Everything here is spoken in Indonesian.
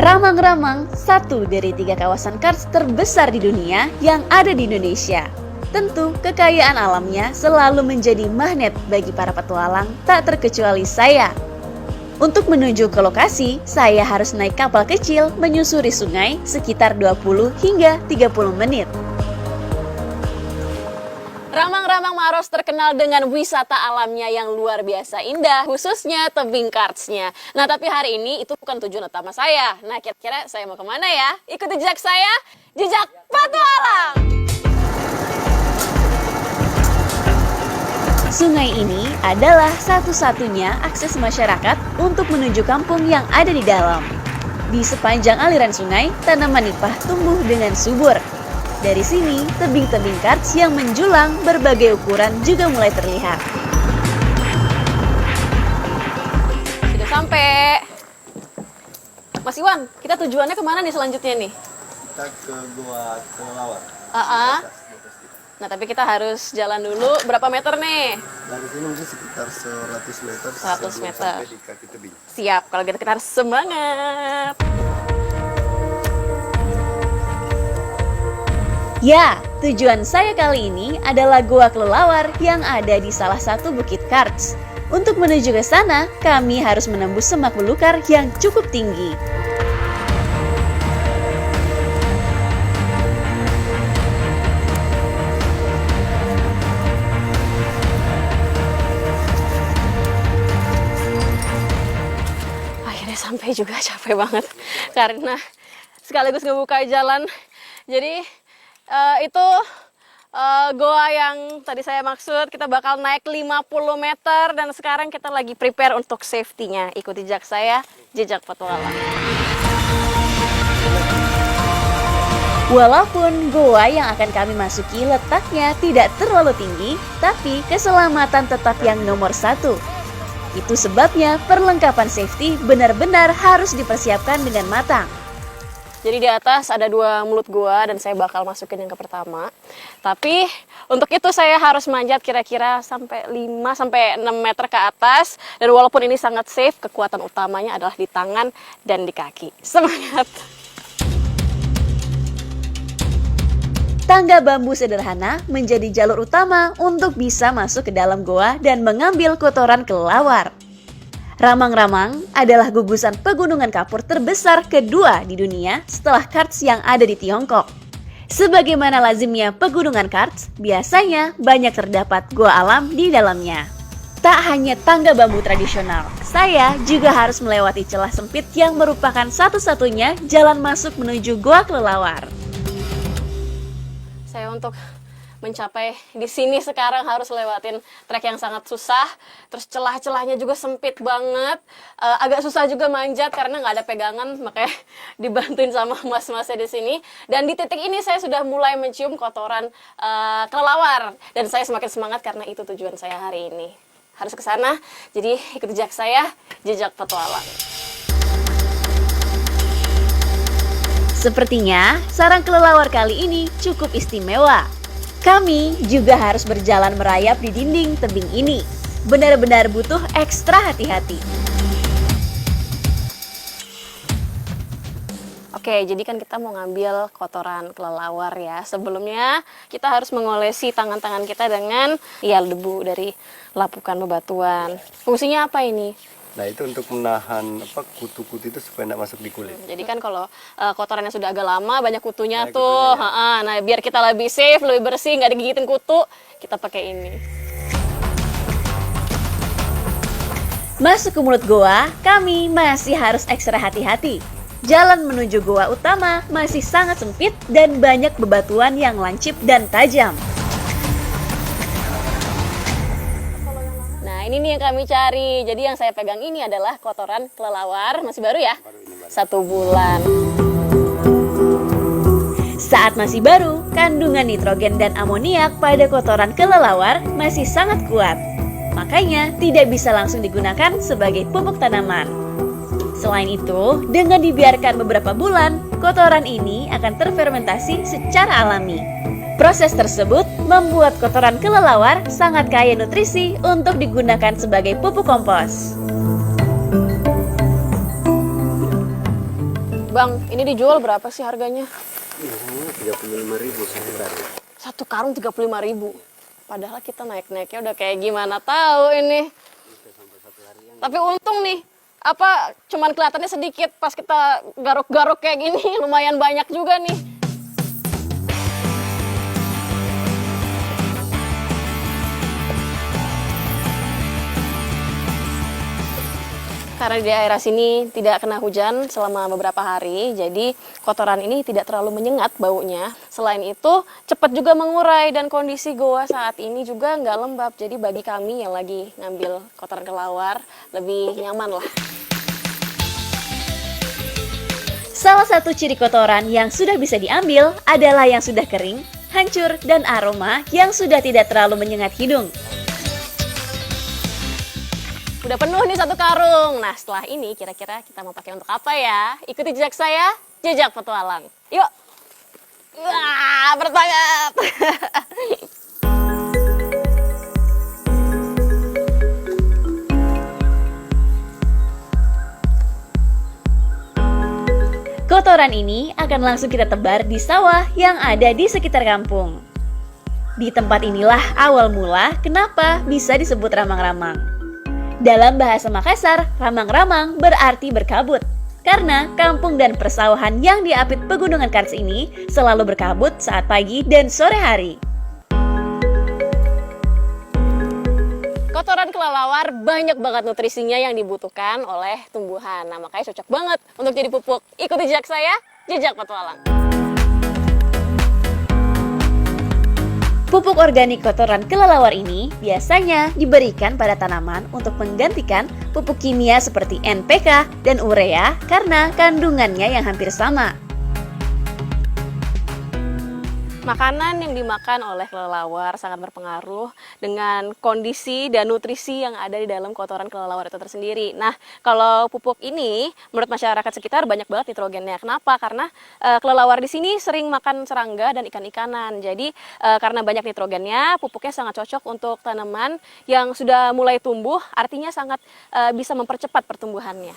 Ramang-Ramang, satu dari 3 kawasan karst terbesar di dunia yang ada di Indonesia. Tentu, kekayaan alamnya selalu menjadi magnet bagi para petualang, tak terkecuali saya. Untuk menuju ke lokasi, saya harus naik kapal kecil menyusuri sungai sekitar 20 hingga 30 menit. Ramang-Ramang Maros terkenal dengan wisata alamnya yang luar biasa indah, khususnya tebing karstnya. Nah, tapi hari ini itu bukan tujuan utama saya. Nah, kira-kira saya mau kemana ya? Ikuti jejak saya, jejak petualang! Sungai ini adalah satu-satunya akses masyarakat untuk menuju kampung yang ada di dalam. Di sepanjang aliran sungai, tanaman nipah tumbuh dengan subur. Dari sini, tebing-tebing karst yang menjulang berbagai ukuran juga mulai terlihat. Sudah sampai. Mas Iwan, kita tujuannya kemana nih selanjutnya nih? Kita ke Gua Kelelawar. Nah, tapi kita harus jalan dulu. Berapa meter nih? Dari sini mungkin sekitar 100 meter. 100 meter. Sampai di kaki tebing. Siap, kalau gitu kita harus semangat. Ya, tujuan saya kali ini adalah Gua Kelelawar yang ada di salah satu bukit karst. Untuk menuju ke sana, kami harus menembus semak belukar yang cukup tinggi. Akhirnya sampai juga, capek banget karena sekaligus ngebuka jalan. Jadi itu goa yang tadi saya maksud. Kita bakal naik 50 meter dan sekarang kita lagi prepare untuk safety-nya. Ikuti jejak saya, jejak petualang. Walaupun goa yang akan kami masuki letaknya tidak terlalu tinggi, tapi keselamatan tetap yang nomor 1. Itu sebabnya perlengkapan safety benar-benar harus dipersiapkan dengan matang. Jadi di atas ada 2 mulut gua dan saya bakal masukin yang ke pertama. Tapi untuk itu saya harus manjat kira-kira sampai 5-6 meter ke atas. Dan walaupun ini sangat safe, kekuatan utamanya adalah di tangan dan di kaki. Semangat! Tangga bambu sederhana menjadi jalur utama untuk bisa masuk ke dalam goa dan mengambil kotoran kelelawar. Ramang-Ramang adalah gugusan pegunungan kapur terbesar kedua di dunia setelah karst yang ada di Tiongkok. Sebagaimana lazimnya pegunungan karst, biasanya banyak terdapat goa alam di dalamnya. Tak hanya tangga bambu tradisional, saya juga harus melewati celah sempit yang merupakan satu-satunya jalan masuk menuju Gua Kelelawar. Saya untuk mencapai di sini sekarang harus lewatin trek yang sangat susah, terus celah-celahnya juga sempit banget, agak susah juga manjat karena nggak ada pegangan, makanya dibantuin sama mas-masnya di sini. Dan di titik ini saya sudah mulai mencium kotoran kelelawar dan saya semakin semangat karena itu tujuan saya hari ini. Harus ke sana, jadi ikut jejak saya, jejak petualang. Sepertinya sarang kelelawar kali ini cukup istimewa. Kami juga harus berjalan merayap di dinding tebing ini. Benar-benar butuh ekstra hati-hati. Oke, jadi kan kita mau ngambil kotoran kelelawar ya. Sebelumnya kita harus mengolesi tangan-tangan kita dengan debu dari lapukan bebatuan. Fungsinya apa ini? Nah, itu untuk menahan kutu-kutu itu supaya tidak masuk di kulit. Jadi kan kalau kotorannya sudah agak lama, banyak kutunya tuh. Ya. Nah, biar kita lebih safe, lebih bersih, nggak digigitin kutu, kita pakai ini. Masuk ke mulut goa, kami masih harus ekstra hati-hati. Jalan menuju goa utama masih sangat sempit dan banyak bebatuan yang lancip dan tajam. Nah, ini nih yang kami cari. Jadi yang saya pegang ini adalah kotoran kelelawar. Masih baru ya? 1 bulan. Saat masih baru, kandungan nitrogen dan amoniak pada kotoran kelelawar masih sangat kuat. Makanya tidak bisa langsung digunakan sebagai pupuk tanaman. Selain itu, dengan dibiarkan beberapa bulan, kotoran ini akan terfermentasi secara alami. Proses tersebut membuat kotoran kelelawar sangat kaya nutrisi untuk digunakan sebagai pupuk kompos. Bang, ini dijual berapa sih harganya? Biasanya 35.000 satu karung. Satu karung 35.000. Padahal kita naik-naiknya udah kayak gimana tahu ini. Tapi untung nih, cuman kelihatannya sedikit pas kita garuk-garuk kayak gini, lumayan banyak juga nih. Karena di daerah sini tidak kena hujan selama beberapa hari, jadi kotoran ini tidak terlalu menyengat baunya. Selain itu, cepat juga mengurai dan kondisi goa saat ini juga nggak lembab. Jadi bagi kami yang lagi ngambil kotoran kelelawar, lebih nyaman lah. Salah satu ciri kotoran yang sudah bisa diambil adalah yang sudah kering, hancur, dan aroma yang sudah tidak terlalu menyengat hidung. Udah penuh nih satu karung. Nah, setelah ini kira-kira kita mau pakai untuk apa ya? Ikuti jejak saya, jejak petualang. Yuk. Wah, bersemangat. Kotoran ini akan langsung kita tebar di sawah yang ada di sekitar kampung. Di tempat inilah awal mula kenapa bisa disebut ramang-ramang. Dalam bahasa Makassar, ramang-ramang berarti berkabut. Karena kampung dan persawahan yang diapit Pegunungan Karts ini selalu berkabut saat pagi dan sore hari. Kotoran kelelawar banyak banget nutrisinya yang dibutuhkan oleh tumbuhan. Nah, makanya cocok banget untuk jadi pupuk. Ikuti jejak saya, jejak petualang. Pupuk organik kotoran kelelawar ini biasanya diberikan pada tanaman untuk menggantikan pupuk kimia seperti NPK dan urea karena kandungannya yang hampir sama. Makanan yang dimakan oleh kelelawar sangat berpengaruh dengan kondisi dan nutrisi yang ada di dalam kotoran kelelawar itu tersendiri. Nah, kalau pupuk ini menurut masyarakat sekitar banyak banget nitrogennya. Kenapa? Karena kelelawar di sini sering makan serangga dan ikan-ikanan. Jadi karena banyak nitrogennya, pupuknya sangat cocok untuk tanaman yang sudah mulai tumbuh, artinya sangat bisa mempercepat pertumbuhannya.